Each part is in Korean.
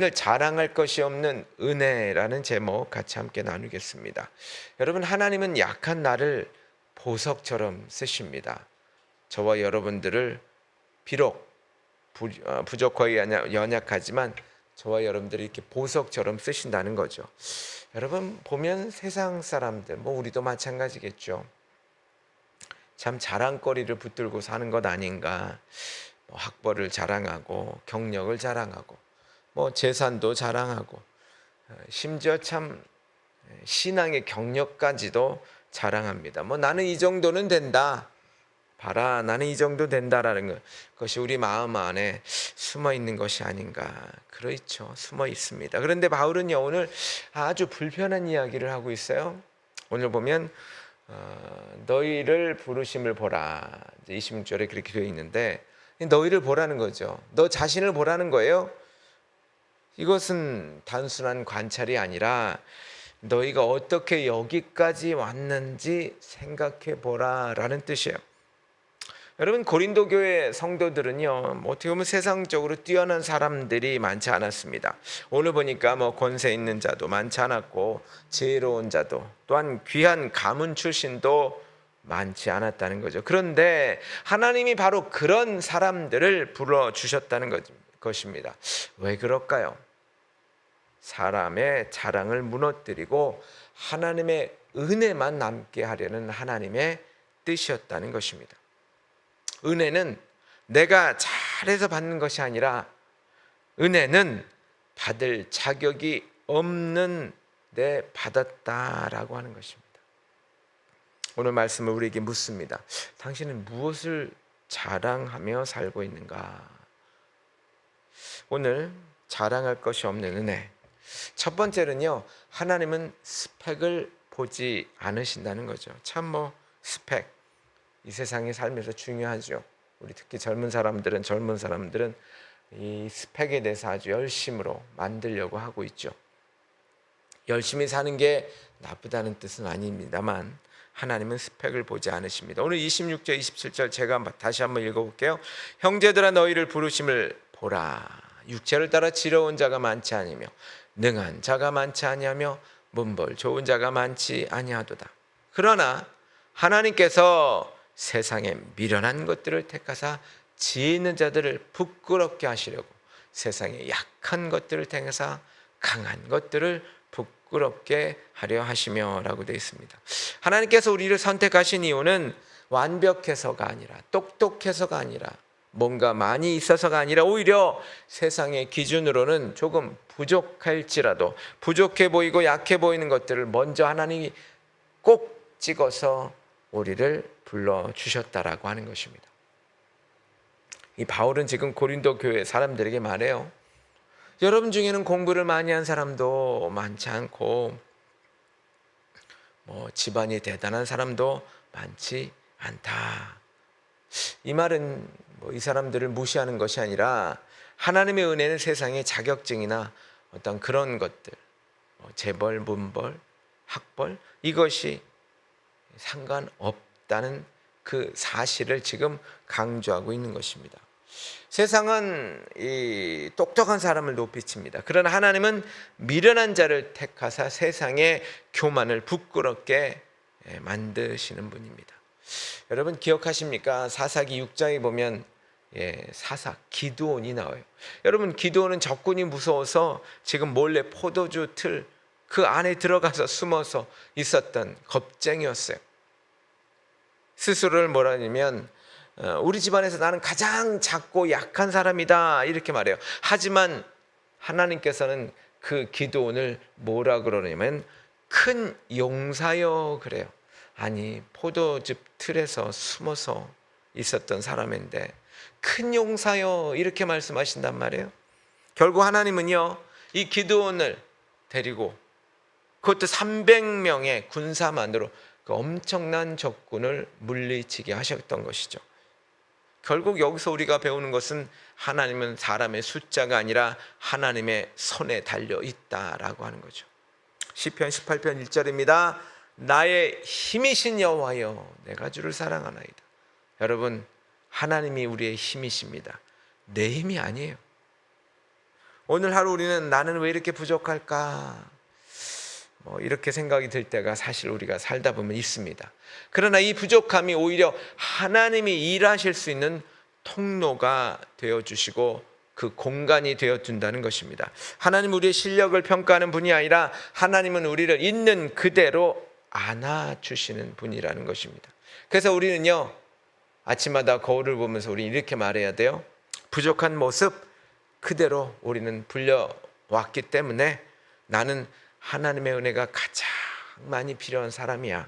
오늘 자랑할 것이 없는 은혜라는 제목 같이 함께 나누겠습니다. 여러분, 하나님은 약한 나를 보석처럼 쓰십니다. 저와 여러분들을 비록 부족하고 연약하지만 저와 여러분들이 이렇게 보석처럼 쓰신다는 거죠. 여러분, 보면 세상 사람들, 우리도 마찬가지겠죠. 참 자랑거리를 붙들고 사는 것 아닌가. 학벌을 자랑하고 경력을 자랑하고 재산도 자랑하고 심지어 참 신앙의 경력까지도 자랑합니다. 나는 이 정도는 된다. 봐라, 나는 이 정도 된다라는 것이 우리 마음 안에 숨어 있는 것이 아닌가. 그렇죠, 숨어 있습니다. 그런데 바울은요, 오늘 아주 불편한 이야기를 하고 있어요. 오늘 보면 너희를 부르심을 보라, 26절에 그렇게 되어 있는데, 너희를 보라는 거죠. 너 자신을 보라는 거예요. 이것은 단순한 관찰이 아니라 너희가 어떻게 여기까지 왔는지 생각해 보라라는 뜻이에요. 여러분, 고린도 교회 성도들은요, 어떻게 보면 세상적으로 뛰어난 사람들이 많지 않았습니다. 오늘 보니까 권세 있는 자도 많지 않았고 지혜로운 자도, 또한 귀한 가문 출신도 많지 않았다는 거죠. 그런데 하나님이 바로 그런 사람들을 불러주셨다는 것입니다. 왜 그럴까요? 사람의 자랑을 무너뜨리고 하나님의 은혜만 남게 하려는 하나님의 뜻이었다는 것입니다. 은혜는 내가 잘해서 받는 것이 아니라 은혜는 받을 자격이 없는 내 받았다라고 하는 것입니다. 오늘 말씀을 우리에게 묻습니다. 당신은 무엇을 자랑하며 살고 있는가? 오늘 자랑할 것이 없는 은혜. 첫 번째는요, 하나님은 스펙을 보지 않으신다는 거죠. 참 스펙, 이 세상에 살면서 중요하죠. 우리 특히 젊은 사람들은 이 스펙에 대해서 아주 열심으로 만들려고 하고 있죠. 열심히 사는 게 나쁘다는 뜻은 아닙니다만 하나님은 스펙을 보지 않으십니다. 오늘 26절 27절 제가 다시 한번 읽어볼게요. 형제들아, 너희를 부르심을 보라. 육체를 따라 지혜로운 자가 많지 아니며 능한 자가 많지 아니하며 문벌 좋은 자가 많지 아니하도다. 그러나 하나님께서 세상에 미련한 것들을 택하사 지혜 있는 자들을 부끄럽게 하시려고 세상에 약한 것들을 택하사 강한 것들을 부끄럽게 하려 하시며 라고 되어 있습니다. 하나님께서 우리를 선택하신 이유는 완벽해서가 아니라, 똑똑해서가 아니라, 뭔가 많이 있어서가 아니라 오히려 세상의 기준으로는 조금 부족할지라도 부족해 보이고 약해 보이는 것들을 먼저 하나님이 꼭 찍어서 우리를 불러주셨다라고 하는 것입니다. 이 바울은 지금 고린도 교회 사람들에게 말해요. 여러분 중에는 공부를 많이 한 사람도 많지 않고 집안이 대단한 사람도 많지 않다. 이 말은 이 사람들을 무시하는 것이 아니라 하나님의 은혜는 세상의 자격증이나 어떤 그런 것들, 재벌, 문벌, 학벌, 이것이 상관없다는 그 사실을 지금 강조하고 있는 것입니다. 세상은 이 똑똑한 사람을 높이칩니다. 그러나 하나님은 미련한 자를 택하사 세상의 교만을 부끄럽게 만드시는 분입니다. 여러분 기억하십니까? 사사기 6장에 보면 사사 기드온이 나와요. 여러분, 기드온은 적군이 무서워서 지금 몰래 포도주 틀 그 안에 들어가서 숨어서 있었던 겁쟁이였어요. 스스로를 뭐라 하냐면 우리 집안에서 나는 가장 작고 약한 사람이다 이렇게 말해요. 하지만 하나님께서는 그 기드온을 뭐라 그러냐면 큰 용사여 그래요. 아니, 포도즙 틀에서 숨어서 있었던 사람인데 큰 용사여 이렇게 말씀하신단 말이에요. 결국 하나님은요, 이 기드온을 데리고 그것도 300명의 군사만으로 그 엄청난 적군을 물리치게 하셨던 것이죠. 결국 여기서 우리가 배우는 것은 하나님은 사람의 숫자가 아니라 하나님의 손에 달려 있다라고 하는 거죠. 시편 18편 1절입니다. 나의 힘이신 여호와여 내가 주를 사랑하나이다. 여러분, 하나님이 우리의 힘이십니다. 내 힘이 아니에요. 오늘 하루 우리는 나는 왜 이렇게 부족할까? 이렇게 생각이 들 때가 사실 우리가 살다 보면 있습니다. 그러나 이 부족함이 오히려 하나님이 일하실 수 있는 통로가 되어주시고 그 공간이 되어준다는 것입니다. 하나님은 우리의 실력을 평가하는 분이 아니라 하나님은 우리를 있는 그대로 안아주시는 분이라는 것입니다. 그래서 우리는요, 아침마다 거울을 보면서 우리는 이렇게 말해야 돼요. 부족한 모습 그대로 우리는 불려왔기 때문에 나는 하나님의 은혜가 가장 많이 필요한 사람이야.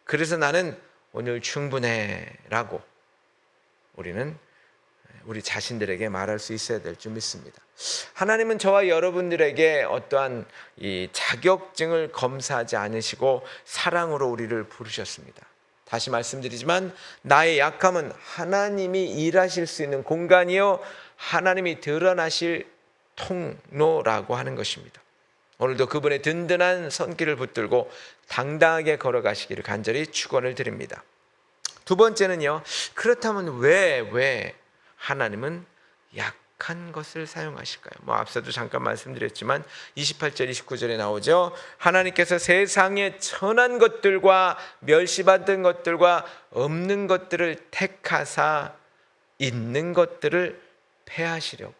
그래서 나는 오늘 충분해 라고 우리는 우리 자신들에게 말할 수 있어야 될 줄 믿습니다. 하나님은 저와 여러분들에게 어떠한 이 자격증을 검사하지 않으시고 사랑으로 우리를 부르셨습니다. 다시 말씀드리지만 나의 약함은 하나님이 일하실 수 있는 공간이요 하나님이 드러나실 통로라고 하는 것입니다. 오늘도 그분의 든든한 손길을 붙들고 당당하게 걸어가시기를 간절히 축원을 드립니다. 두 번째는요, 그렇다면 왜 하나님은 약한 것을 사용하실까요? 앞서도 잠깐 말씀드렸지만 28절 29절에 나오죠. 하나님께서 세상의 천한 것들과 멸시받은 것들과 없는 것들을 택하사 있는 것들을 패하시려고.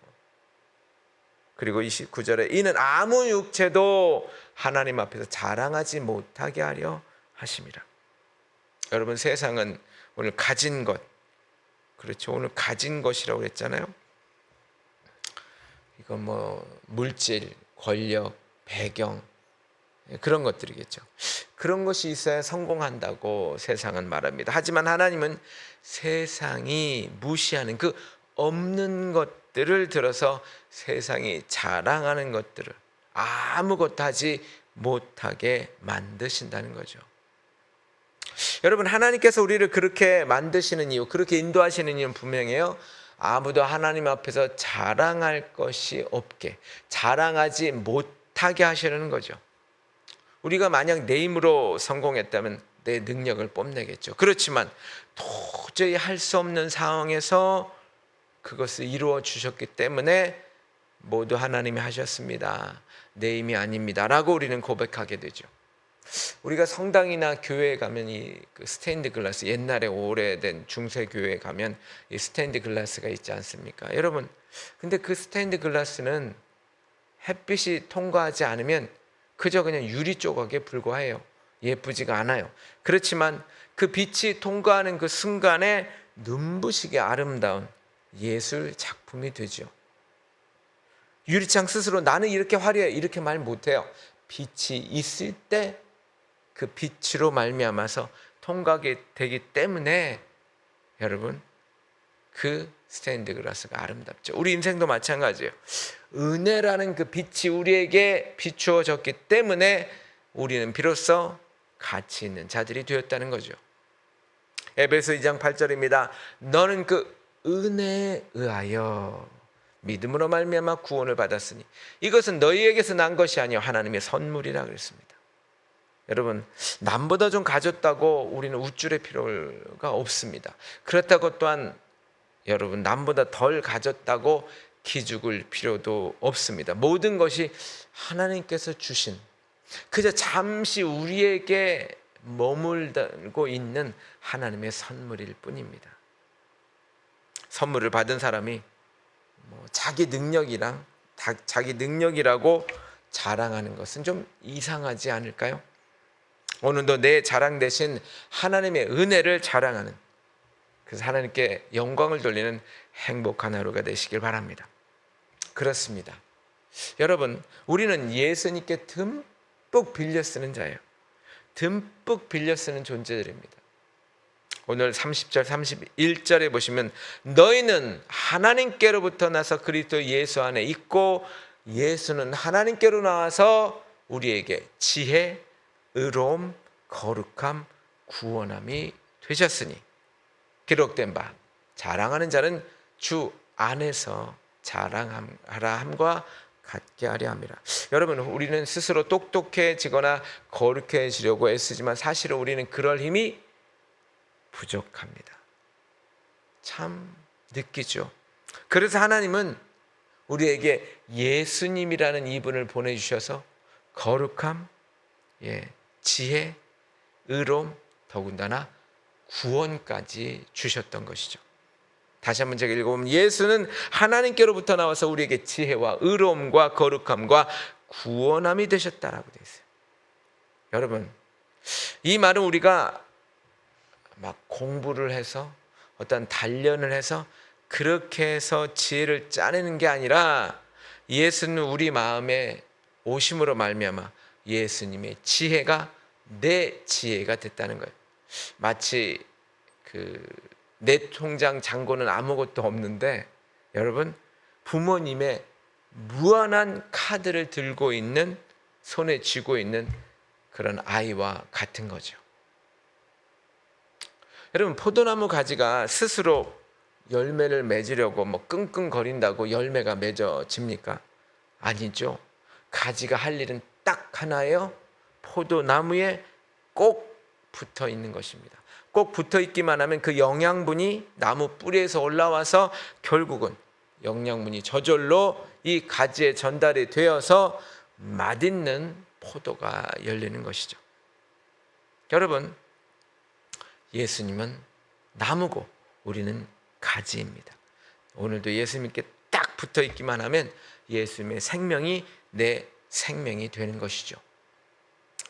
그리고 29절에 이는 아무 육체도 하나님 앞에서 자랑하지 못하게 하려 하심이라. 여러분, 세상은 오늘 가진 것, 그렇죠, 오늘 가진 것이라고 했잖아요. 이건 물질, 권력, 배경, 그런 것들이겠죠. 그런 것이 있어야 성공한다고 세상은 말합니다. 하지만 하나님은 세상이 무시하는 그 없는 것들을 들어서 세상이 자랑하는 것들을 아무것도 하지 못하게 만드신다는 거죠. 여러분, 하나님께서 우리를 그렇게 만드시는 이유, 그렇게 인도하시는 이유는 분명해요. 아무도 하나님 앞에서 자랑할 것이 없게, 자랑하지 못하게 하시려는 거죠. 우리가 만약 내 힘으로 성공했다면 내 능력을 뽐내겠죠. 그렇지만 도저히 할 수 없는 상황에서 그것을 이루어 주셨기 때문에 모두 하나님이 하셨습니다, 내 힘이 아닙니다 라고 우리는 고백하게 되죠. 우리가 성당이나 교회에 가면 이 스테인드 글라스, 옛날에 오래된 중세 교회에 가면 이 스테인드 글라스가 있지 않습니까? 여러분, 근데 그 스테인드 글라스는 햇빛이 통과하지 않으면 그저 그냥 유리 조각에 불과해요. 예쁘지가 않아요. 그렇지만 그 빛이 통과하는 그 순간에 눈부시게 아름다운 예술 작품이 되죠. 유리창 스스로 나는 이렇게 화려해 이렇게 말 못해요. 빛이 있을 때 그 빛으로 말미암아서 통과하게 되기 때문에 여러분, 그 스테인드 글라스가 아름답죠. 우리 인생도 마찬가지예요. 은혜라는 그 빛이 우리에게 비추어졌기 때문에 우리는 비로소 가치 있는 자들이 되었다는 거죠. 에베소 2장 8절입니다. 너는 그 은혜에 의하여 믿음으로 말미암아 구원을 받았으니 이것은 너희에게서 난 것이 아니요 하나님의 선물이라 그랬습니다. 여러분, 남보다 좀 가졌다고 우리는 우쭐할 필요가 없습니다. 그렇다고 또한 여러분, 남보다 덜 가졌다고 기죽을 필요도 없습니다. 모든 것이 하나님께서 주신, 그저 잠시 우리에게 머물고 있는 하나님의 선물일 뿐입니다. 선물을 받은 사람이 자기 능력이라고 자랑하는 것은 좀 이상하지 않을까요? 오늘도 내 자랑 대신 하나님의 은혜를 자랑하는, 그래서 하나님께 영광을 돌리는 행복한 하루가 되시길 바랍니다. 그렇습니다. 여러분, 우리는 예수님께 듬뿍 빌려 쓰는 자예요. 듬뿍 빌려 쓰는 존재들입니다. 오늘 30절 31절에 보시면 너희는 하나님께로부터 나서 그리스도 예수 안에 있고 예수는 하나님께로 나와서 우리에게 지혜, 의로움, 거룩함, 구원함이 되셨으니 기록된 바 자랑하는 자는 주 안에서 자랑하라 함과 같게 하려 함이라. 여러분, 우리는 스스로 똑똑해지거나 거룩해지려고 애쓰지만 사실은 우리는 그럴 힘이 부족합니다. 참 느끼죠. 그래서 하나님은 우리에게 예수님이라는 이분을 보내주셔서 거룩함, 지혜, 의로움, 더군다나 구원까지 주셨던 것이죠. 다시 한번 제가 읽어보면 예수는 하나님께로부터 나와서 우리에게 지혜와 의로움과 거룩함과 구원함이 되셨다라고 되어 있어요. 여러분, 이 말은 우리가 막 공부를 해서 어떤 단련을 해서 그렇게 해서 지혜를 짜내는 게 아니라 예수는 우리 마음에 오심으로 말미암아 예수님의 지혜가 내 지혜가 됐다는 거예요. 마치 내 통장 잔고는 아무것도 없는데 여러분, 부모님의 무한한 카드를 들고 있는, 손에 쥐고 있는 그런 아이와 같은 거죠. 여러분, 포도나무 가지가 스스로 열매를 맺으려고 끙끙거린다고 열매가 맺어집니까? 아니죠. 가지가 할 일은 딱 하나예요. 포도나무에 꼭 붙어 있는 것입니다. 꼭 붙어 있기만 하면 그 영양분이 나무 뿌리에서 올라와서 결국은 영양분이 저절로 이 가지에 전달이 되어서 맛있는 포도가 열리는 것이죠. 여러분, 예수님은 나무고 우리는 가지입니다. 오늘도 예수님께 딱 붙어 있기만 하면 예수님의 생명이 내 생명이 되는 것이죠.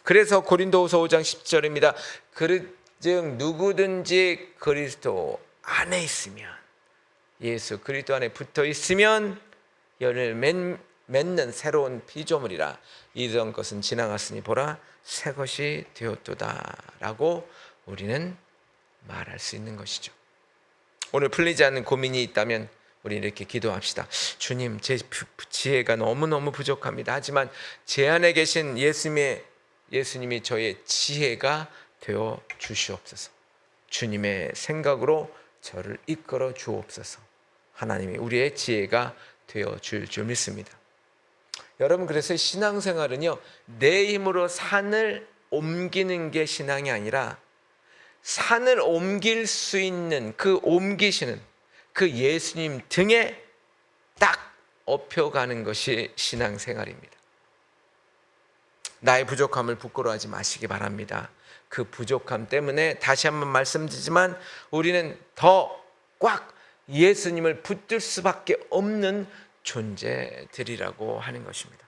그래서 고린도후서 5장 10절입니다. 그릇즉 누구든지 그리스도 안에 있으면, 예수 그리스도 안에 붙어 있으면 열을 맺는 새로운 피조물이라. 이전 것은 지나갔으니 보라 새 것이 되었도다 라고 우리는 말할 수 있는 것이죠. 오늘 풀리지 않는 고민이 있다면 우리 이렇게 기도합시다. 주님, 제 지혜가 너무너무 부족합니다. 하지만 제 안에 계신 예수님이 저의 지혜가 되어 주시옵소서. 주님의 생각으로 저를 이끌어 주옵소서. 하나님이 우리의 지혜가 되어 줄 믿습니다. 여러분, 그래서 신앙생활은요, 내 힘으로 산을 옮기는 게 신앙이 아니라 산을 옮길 수 있는 그 옮기시는 그 예수님 등에 딱 업혀가는 것이 신앙생활입니다. 나의 부족함을 부끄러워하지 마시기 바랍니다. 그 부족함 때문에 다시 한번 말씀드리지만 우리는 더 꽉 예수님을 붙들 수밖에 없는 존재들이라고 하는 것입니다.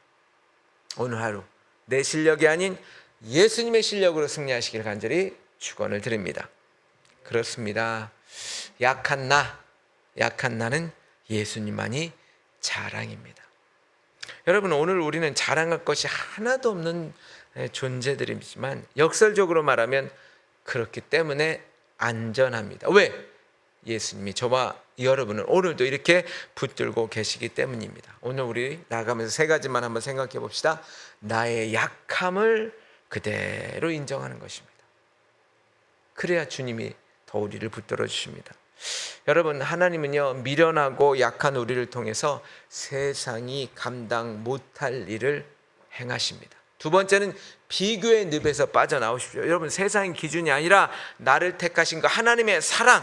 오늘 하루 내 실력이 아닌 예수님의 실력으로 승리하시길 간절히 축원을 드립니다. 그렇습니다. 약한 나는 예수님만이 자랑입니다. 여러분, 오늘 우리는 자랑할 것이 하나도 없는 존재들이지만 역설적으로 말하면 그렇기 때문에 안전합니다. 왜? 예수님이 저와 여러분을 오늘도 이렇게 붙들고 계시기 때문입니다. 오늘 우리 나가면서 세 가지만 한번 생각해 봅시다. 나의 약함을 그대로 인정하는 것입니다. 그래야 주님이 더 우리를 붙들어 주십니다. 여러분, 하나님은요, 미련하고 약한 우리를 통해서 세상이 감당 못할 일을 행하십니다. 두 번째는 비교의 늪에서 빠져나오십시오. 여러분, 세상의 기준이 아니라 나를 택하신 그 하나님의 사랑,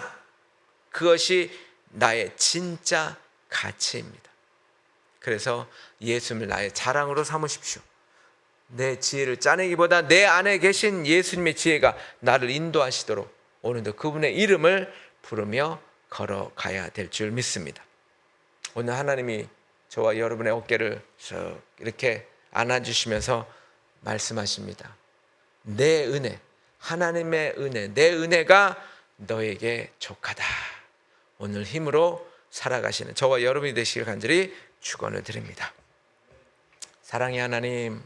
그것이 나의 진짜 가치입니다. 그래서 예수님을 나의 자랑으로 삼으십시오. 내 지혜를 짜내기보다 내 안에 계신 예수님의 지혜가 나를 인도하시도록 오늘도 그분의 이름을 부르며 걸어가야 될 줄 믿습니다. 오늘 하나님이 저와 여러분의 어깨를 이렇게 안아주시면서 말씀하십니다. 내 은혜, 하나님의 은혜, 내 은혜가 너에게 족하다. 오늘 힘으로 살아가시는 저와 여러분이 되시길 간절히 축원을 드립니다. 사랑의 하나님,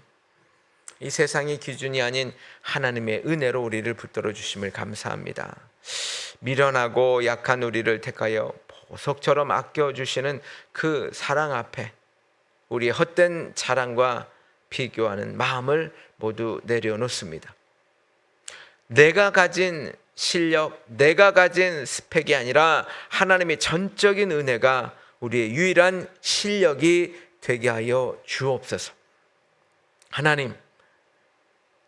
이 세상의 기준이 아닌 하나님의 은혜로 우리를 붙들어 주심을 감사합니다. 미련하고 약한 우리를 택하여 보석처럼 아껴주시는 그 사랑 앞에 우리의 헛된 자랑과 비교하는 마음을 모두 내려놓습니다. 내가 가진 실력, 내가 가진 스펙이 아니라 하나님의 전적인 은혜가 우리의 유일한 실력이 되게 하여 주옵소서. 하나님,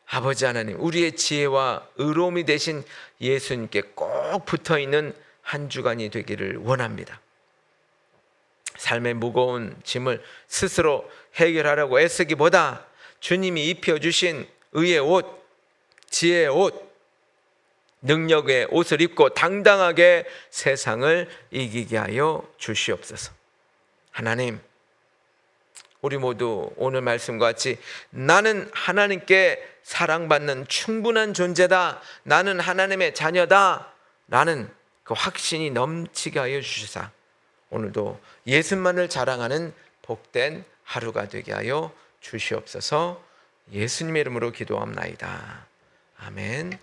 아버지 하나님, 우리의 지혜와 의로움이 되신 예수님께 꼭 붙어있는 한 주간이 되기를 원합니다. 삶의 무거운 짐을 스스로 해결하려고 애쓰기보다 주님이 입혀주신 의의 옷, 지혜의 옷, 능력의 옷을 입고 당당하게 세상을 이기게 하여 주시옵소서. 하나님, 우리 모두 오늘 말씀과 같이 나는 하나님께 사랑받는 충분한 존재다, 나는 하나님의 자녀다 라는 그 확신이 넘치게 하여 주시사 오늘도 예수만을 자랑하는 복된 하루가 되게 하여 주시옵소서. 예수님의 이름으로 기도합나이다. 아멘.